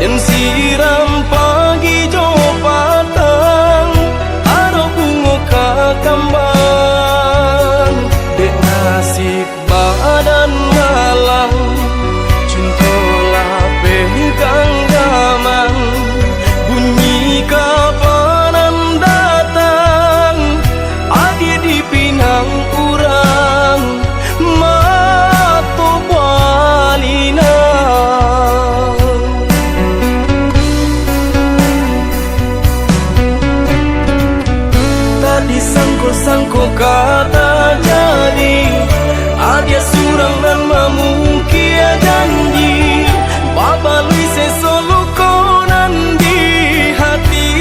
dan siram pagi jo patang aro bungo kakambang dek nasib badan malang cuntolah pegang gamang bunyi kapanan datang adi di pinang urang mato balina tadi sangko kata jadi adia surang dan mamungkia janji babalui sesolo konan di hati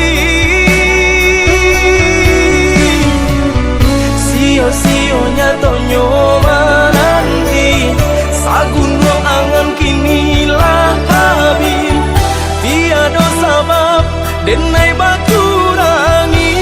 sio-sionya tonyo mananti saguno angan kinilah habis tiada sabab denai baturangi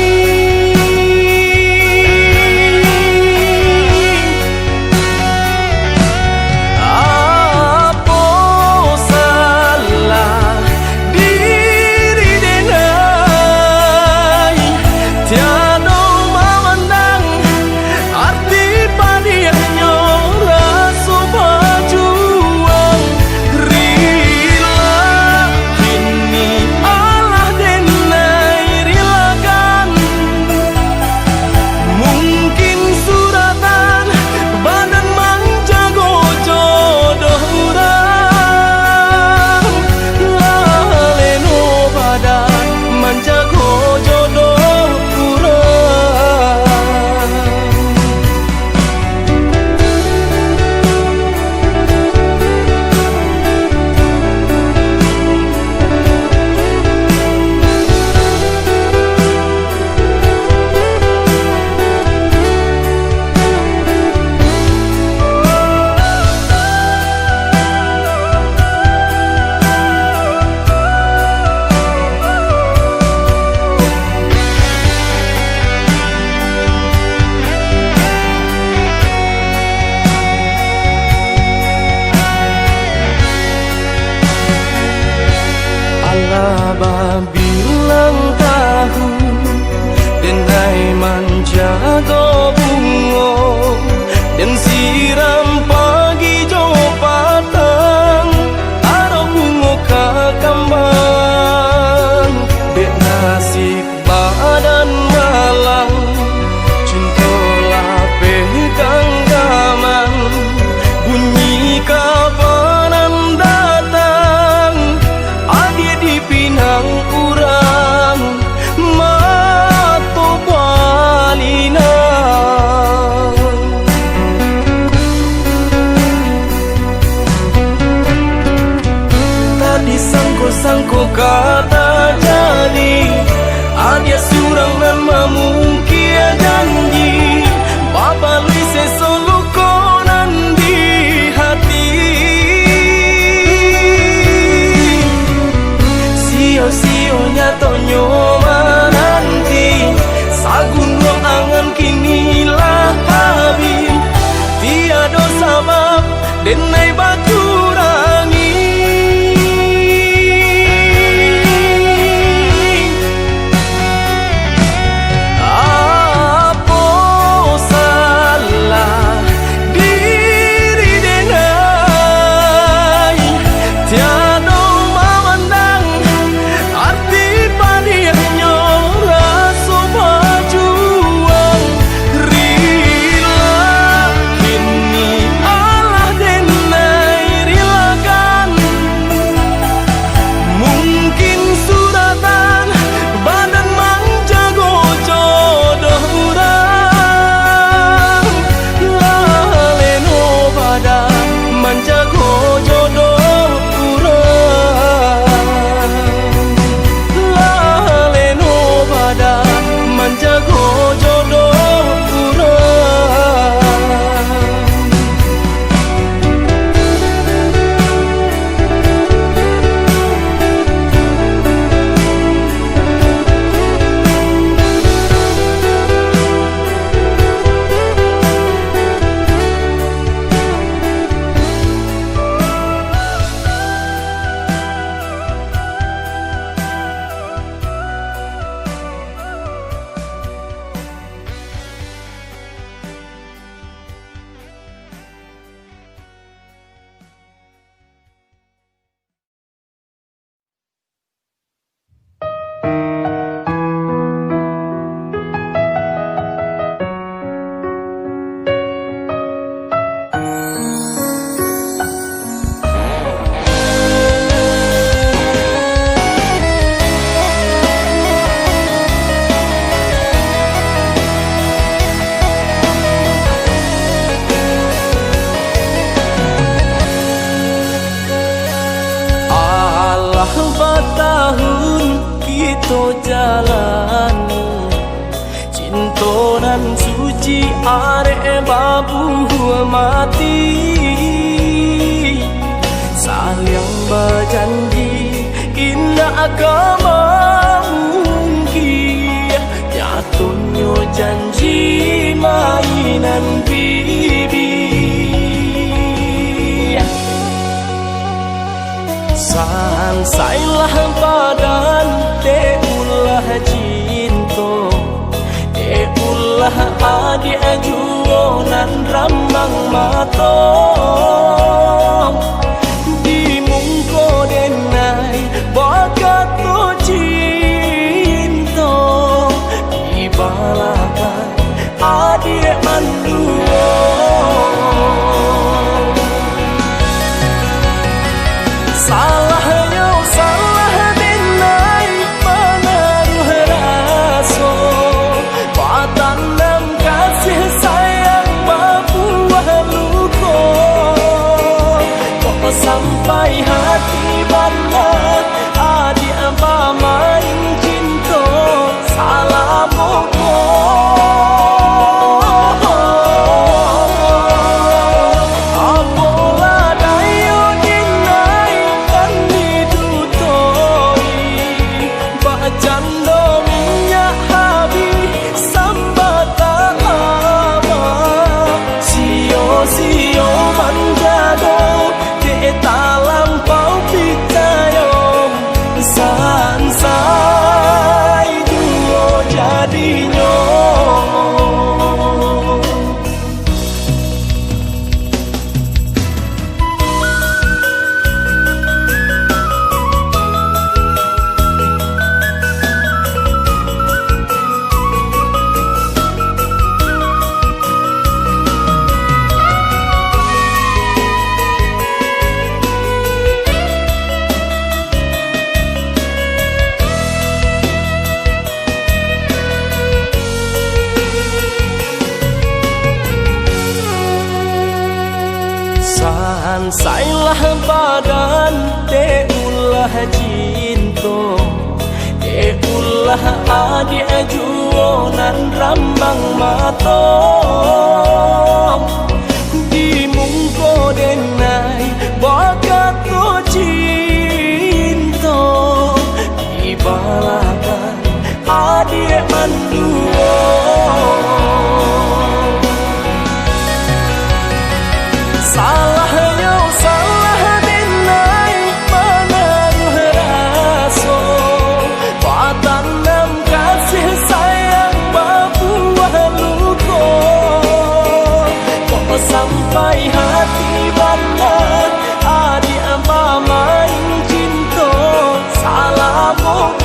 bilang tahu denai manjago bungo dan siram pagi jo patang aro bungo kakambang dek nasib badan malang cuntolah pegang gamang bunyi kapanan datang adi di pinang urang mato balina tadi sangko kata jadi adia surang dan mamungkia janji babalui sesolo konan di hati sio-sionya tonyo mananti saguno angan kinilah habis tiada sabab denai baturangi Salah bertahun kita jalan, cinta nan suci arek babu mati. Saling berjanji indah kemungkin, nyatunya janji mainan bibi. Sansailah badan, teulah cinta, teulah adik juonan rambang matong. Di mungko denai bakat tu cinta, ibalakan adik manduo. Salah yo salah denai menaruh rasa, patanam kasih sayang berbuah luka. Kok sampai hati banget adik pamain cinta, salah pokok. Sansailah badan, teulah cinta, teulah adik juonan rambang matong. Di mungko denai bakat tu cinta, ibalakan adik manduo. Salah yo salah denai menaruh rasa, patanam kasih sayang berbuah luka. Kok sampai hati banget adik pamain cinta, salah pokok.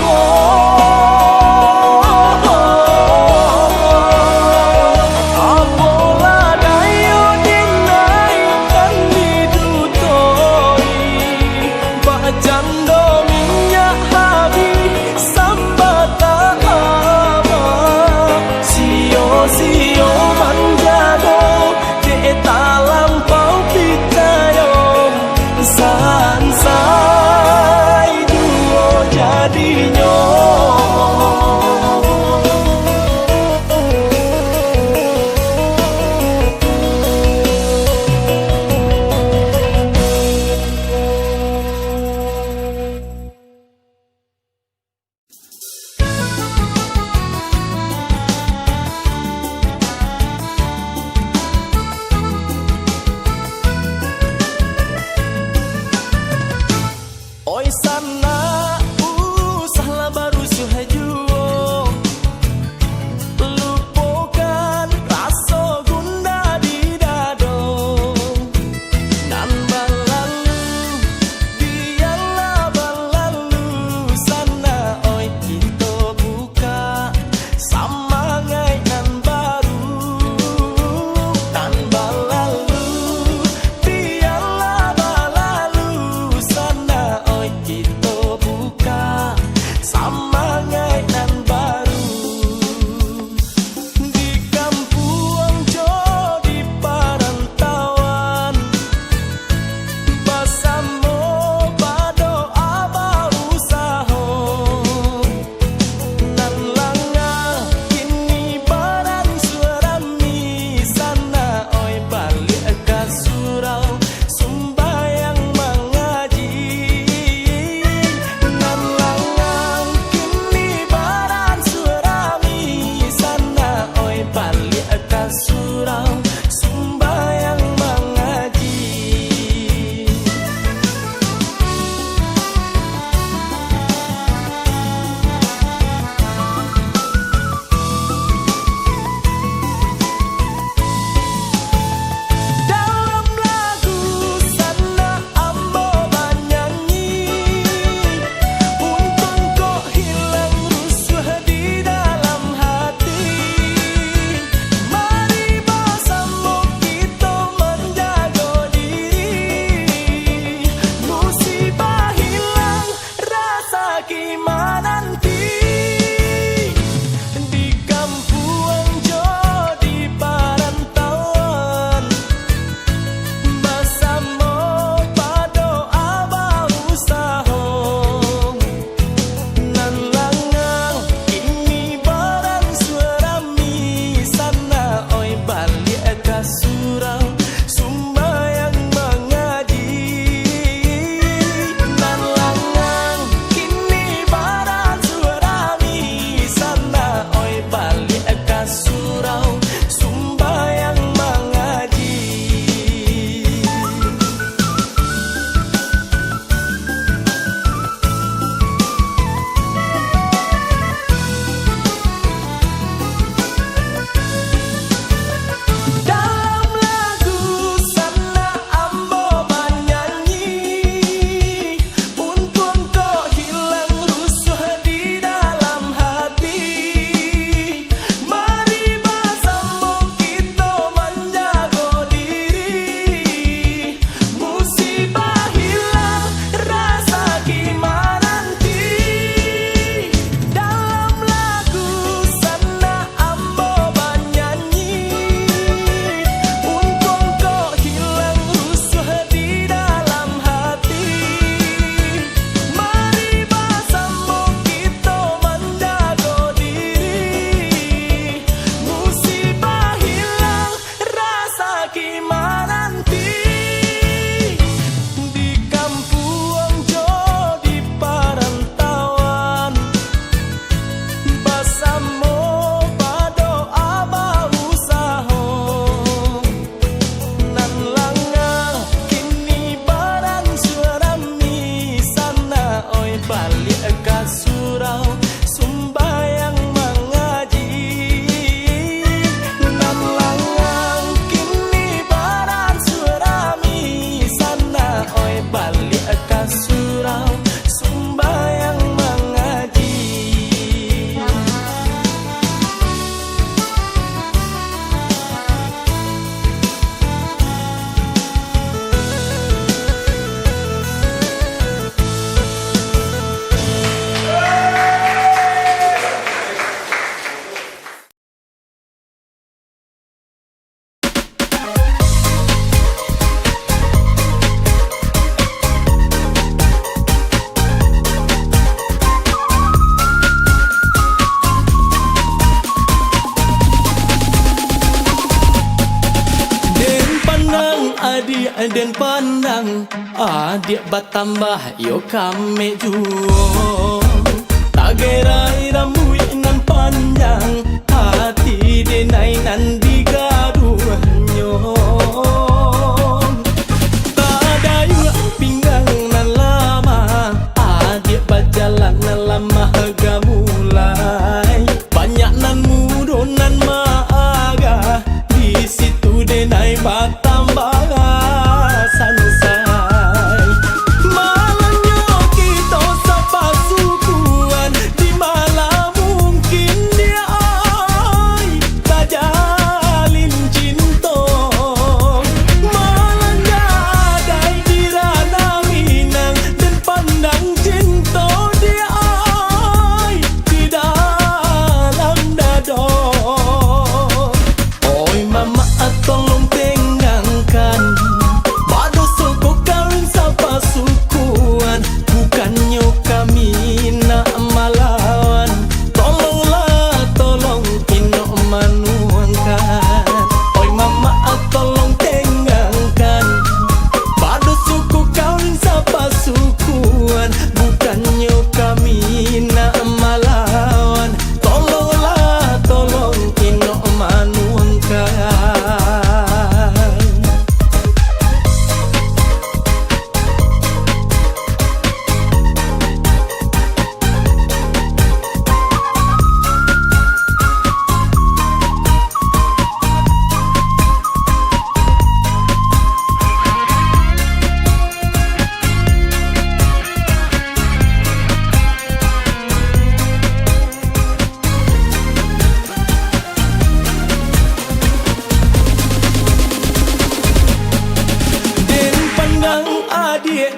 dan pandang adik bertambah yo kami juo tak gerai rambut nan panjang hati denai nan digaduhnya tak ada yuk pinggang nan lama adik berjalan nan lama mulai banyak nan mudo nan maaga di situ denai bertambah sansai malangnya kita sapa sukuan di malam mungkin dia ai tak jalin cinta malangnya dai dirana minang dan pandang cinta dia ai di dalam dada oi mama tolong tengangkan bado soko kawin sapa sukuan bukannya kami nak melawan tolonglah tolong ino manuangkan oi mama tolong tengangkan bado soko kawin sapa sukuan bukannya kami nak melawan tolonglah tolong ino manuangkan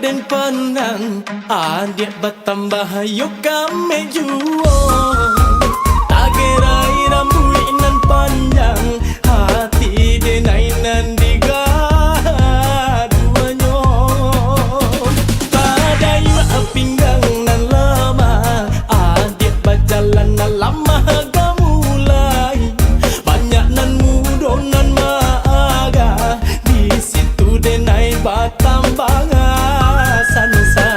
dan pandang adik bertambah yuk kami juo tak gerai rambut nan panjang hati denai nan digaduhnya tak ada yuk pinggang nan lama adik berjalan nan lama mulai banyak nan mudo nan maaga di situ denai bertambah sansai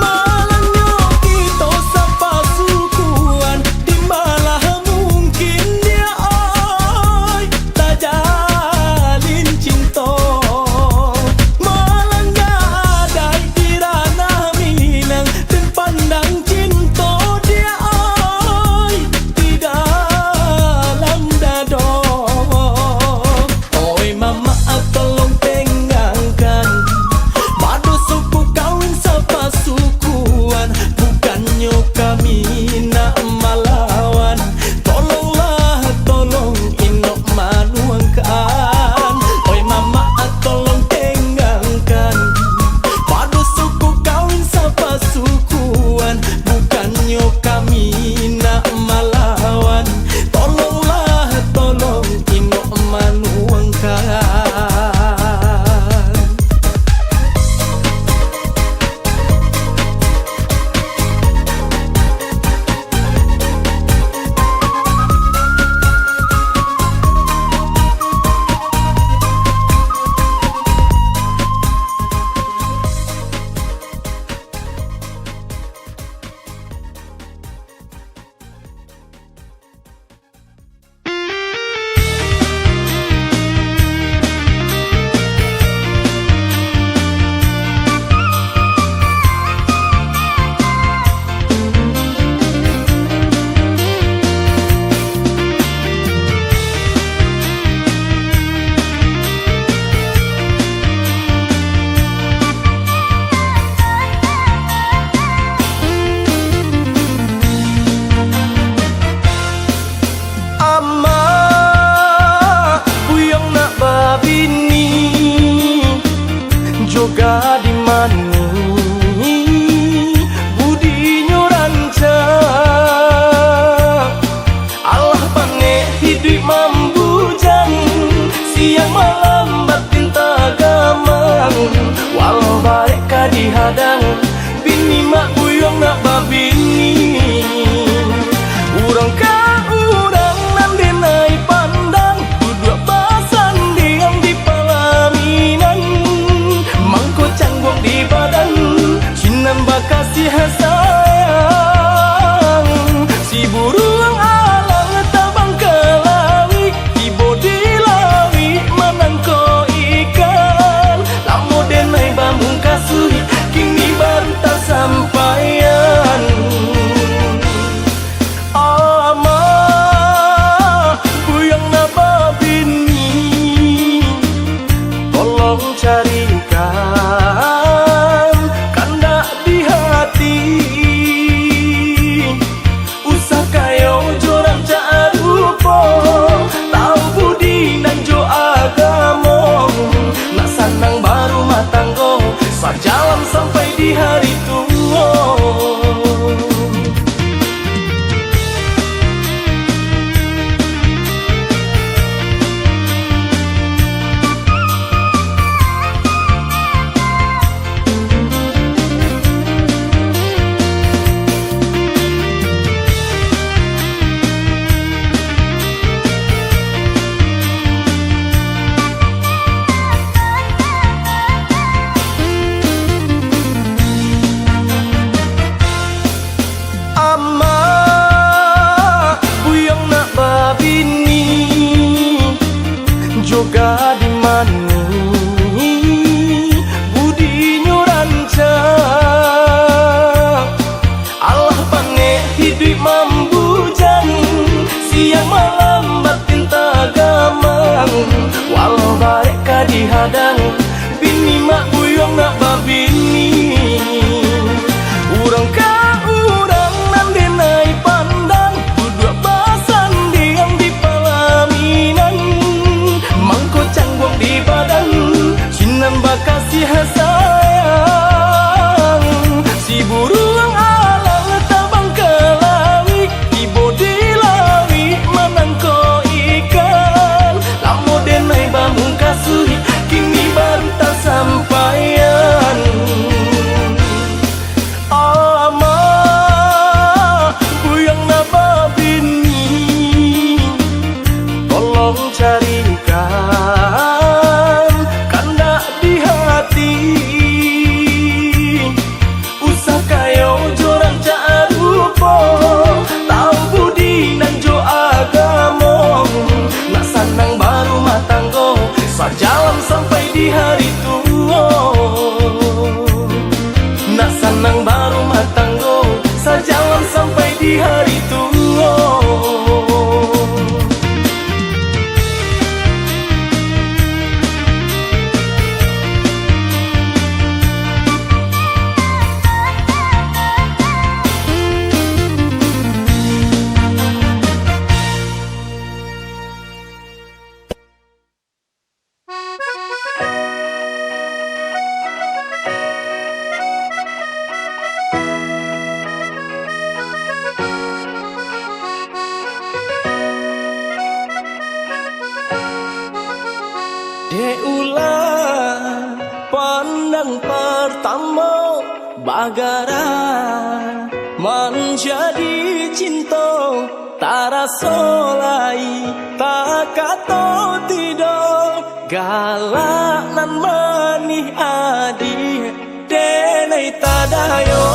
malangnya kita sapa sukuan di malah mungkin dia ai tak jalin cinta malangnya dai dirana minang dan pandang cinta dia ai di dalam dada oi mama tolong tengangkan bado suku kawin sapa sukuan bukannya kami nak melawan tolonglah tolong ino manuangkan oi mama tolong tengangkan bado suku kawin sapa sukuan bukannya kami nak melawan tolonglah tolong ino manuangkan Joga di mani budinya rancang Allah pange hidup mambujan siang malam batin tagamang walau baik kadihadang bini mak buyong nak babini urang ka urang nan denai pandang dua basan diam di palami kasih sayang. Si burung alang terbang ke lawi, tiba di lawi menangkap ikan. Lamo denai bambung kasuri, kini baru tak sampaian. Ama buyang naba bini, tolong carikan kanda di hati. Usah kayo jorang carupo, tahu budi dan jo agamo. Nak sanang baru matanggo, sajalan sampai di hari tua. Juga di mani budi nyurancang. Allah pange hidup mambujan, siang malam batin tagamang. Walau mereka dihadang, bini mak buyong nak babini. Urang ka urang nan denai pandang, duduk basan diam di palaminan. Mangko canggung di badan, sinan bakasih sayang. Si burung alang terbang ke lawi, tiba di lawi menangkap ikan. Lamo denai bambung kasuri, kini baru tak sampaian. Ama buyang naba bini, tolong carikan kanda di hati. Usah kayo jorang carupo, tahu budi dan jo agamo. Nak sanang baru matanggo, sajalan sampai di hari tua. Nak sanang baru matanggo, sajalan sampai di hari tua. Ulah pandang pertama bagara menjadi cinta, tak rasa lai tak kata tidak. Galak nan manih adi denai tadayo,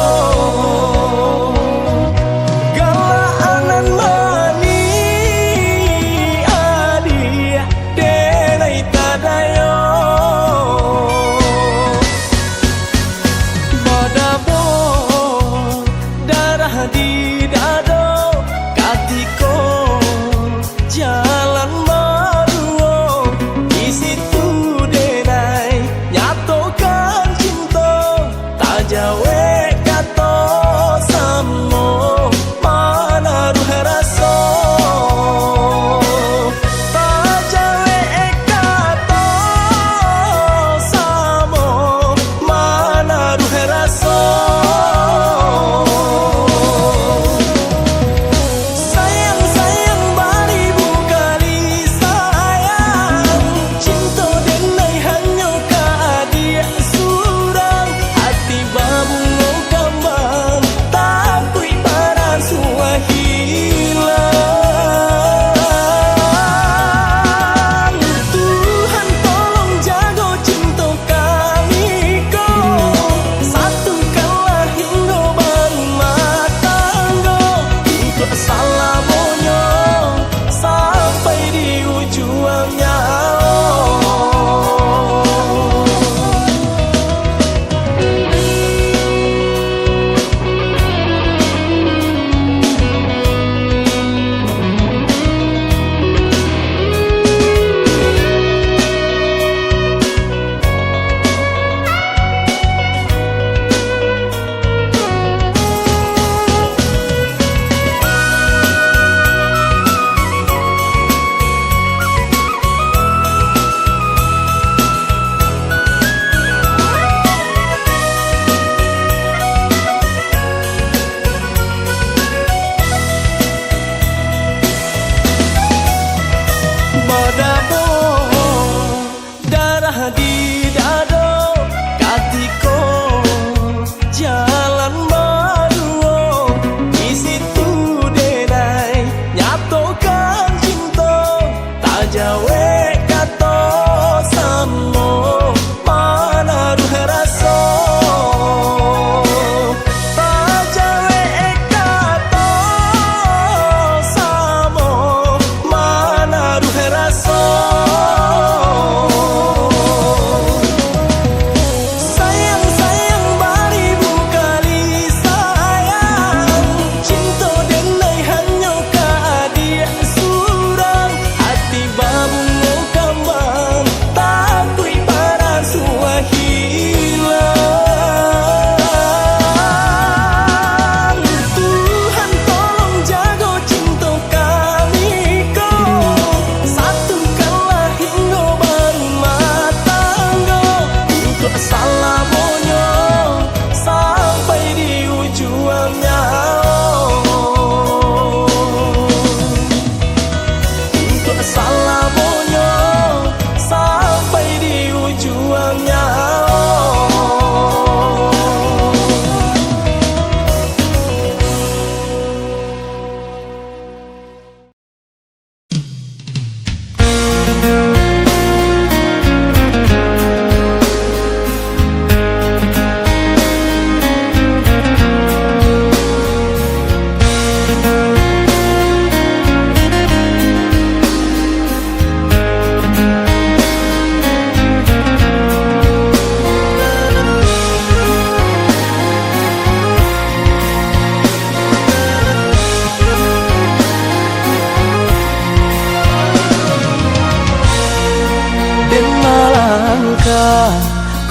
galak nan manih adi denai tadayo. Badabo darah di dado, katiko jalan maruo. Di situ denai nyatokan cinta, tak jawe kata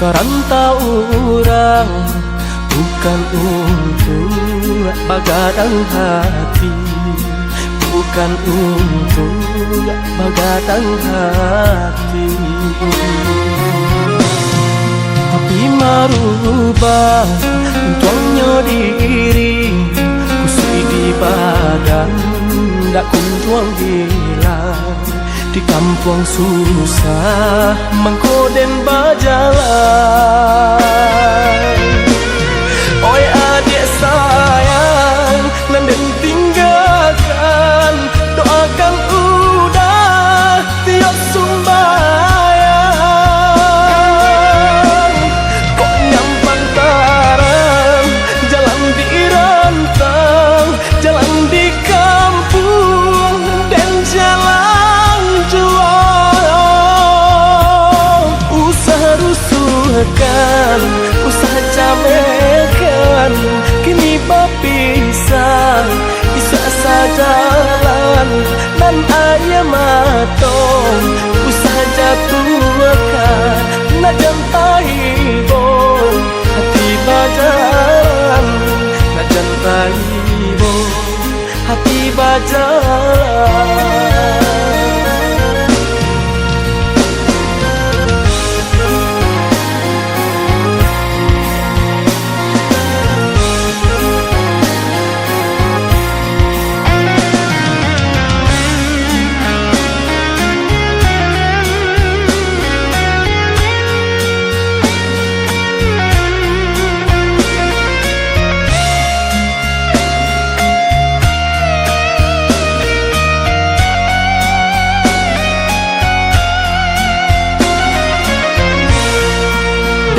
Kerantau orang bukan untuk bagadang hati, bukan untuk bagadang hati. Tapi merubah tuangnya diri, kusui di badan, dak kunjuang hilang. Di kampung susah mengkoden berjalan. Oi adik sayang, nanden tinggalkan, doakan udah tiap sumbayang. Kok nyampang tarang, jalan di rantang, jalan di kampung dan jalan jual. Usaha rusuhkan, usaha camekan, kini berpisah, bisa sajalan dan ayam matong. Usaha jatuhkan, nak jantai bo, hati bajalan, nak jantai bo, hati bajalan.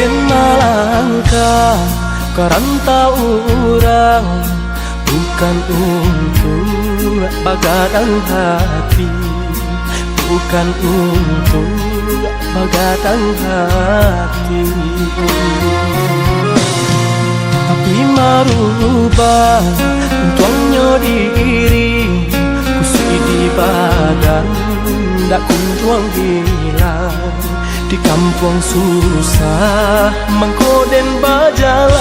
Den malangkah kerantau orang bukan untuk bagadang hati, bukan untuk bagadang hati. Tapi merubah tuangnya diri, kusui di badan, dak kunjuang hilang. Di kampung susah mengkoden berjalan.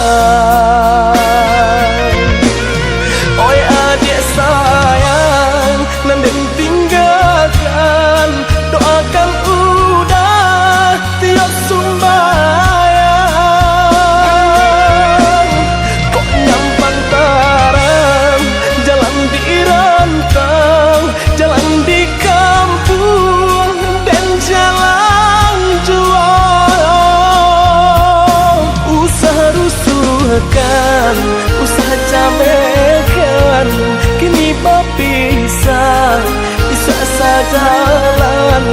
Oi adik sayang, nanden tinggalkan, doakan udah tiap sumbayang. Kok nyampang tarang, jalan di rantang, jalan di kampung dan jalan jual. Usaha rusuhkan, usaha camekan, kini berpisah, bisa sajalan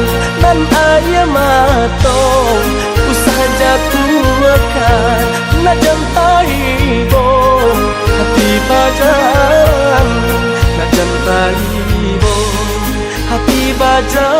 dan ayam matong. Usaha jatuhkan, nak jantai bo, hati bajalan, nak jantai bo, hati bajalan.